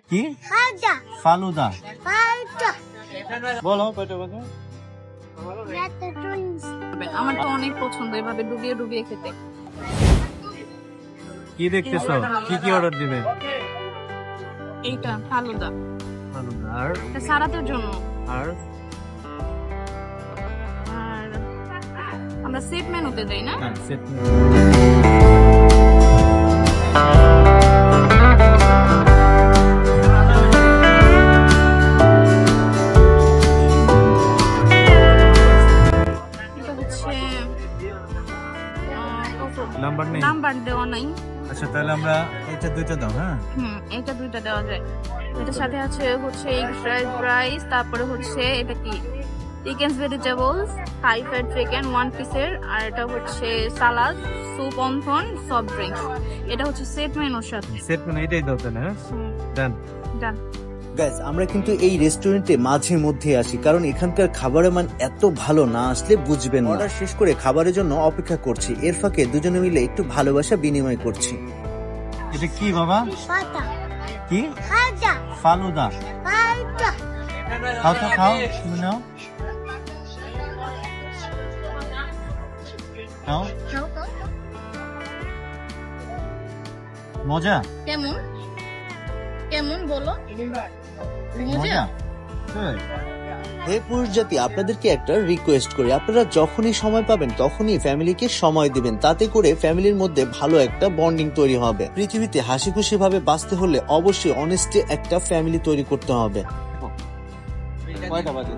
কি ফালুদা বলো কয়টা বাজে? আমার তো অনেক পছন্দ এভাবে ডুবিয়ে ডুবিয়ে খেতে। কি দেখতেছো? কি কি অর্ডার দিবে? এইটা ফালুদা আর এটা সারাতের জন্য। আর আর আমরা সেট মেনুতে দেই না? হ্যাঁ সেট নাম্বার দেওয়া নাই। আচ্ছা তাহলে আমরা এটা দুইটা দাও। হ্যাঁ এটা দুইটা দেওয়া যায়। এটার সাথে আছে এগ ফ্রাইড রাইস, তারপরে এটা কি chicken vegetables high fat chicken 1 পিসের, আর এটা salad soup wonton soft drinks. এটা সেট মেনুর সাথে। সেট মেনু এটাই দাও তাহলে। হ্যাঁ ডান ডান। গাইস আমরা কিন্তু এই রেস্টুরেন্টে মাঝে মধ্যে আসি, কারণ এখানকার খাবারের মান এত ভালো না আসলে বুঝবেন না। অর্ডার শেষ করে খাবারের জন্য অপেক্ষা করছি, এর ফাঁকে দুজনে মিলে একটু ভালোবাসা বিনিময় করছি। এটা কি বাবা? কি ফালুদা? খাও তো খাও, তুমি নাও খাও। মজা কেমন কেমন বলো? মজা। হে পুরুষ জাতি, আপনাদেরকে একটা রিকোয়েস্ট করি, আপনারা যখনই সময় পাবেন তখনই ফ্যামিলিকে সময় দিবেন, তাতে করে ফ্যামিলির মধ্যে ভালো একটা বন্ডিং তৈরি হবে। পৃথিবীতে হাসি খুশি ভাবে বাঁচতে হলে অবশ্যই অনেস্টলি একটা ফ্যামিলি তৈরি করতে হবে। কয়টা বাজে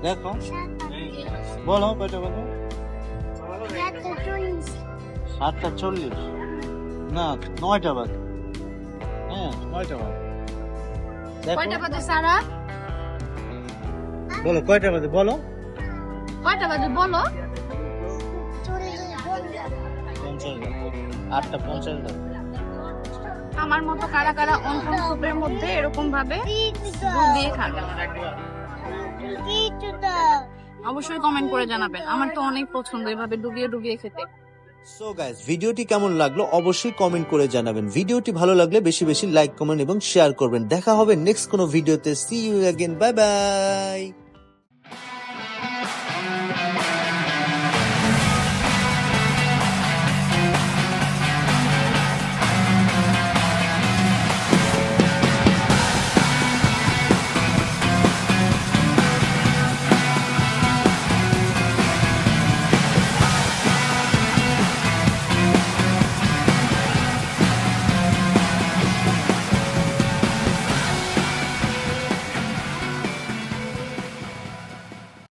দেখো, বলো কয়টা বাজে? 7:40 না 9টা বাজে। হ্যাঁ 9টা বাজে। কয়টা বাজে সারা? বলো কয়টা বাজে? বলো কয়টা বাজে বলো? 8:50। আমার মতো কারা কারা অনথন স্যুপের মধ্যে এরকম ভাবে ডুবিয়ে খান অবশ্যই কমেন্ট করে জানাবেন। আমার তো অনেক পছন্দ এভাবে ডুবিয়ে ডুবিয়ে খেতে। সো গাইস ভিডিওটি কেমন লাগলো অবশ্যই কমেন্ট করে জানাবেন। ভিডিওটি ভালো লাগলে বেশি বেশি লাইক কমেন্ট এবং শেয়ার করবেন। দেখা হবে নেক্সট কোনো ভিডিওতে। See you again, bye by.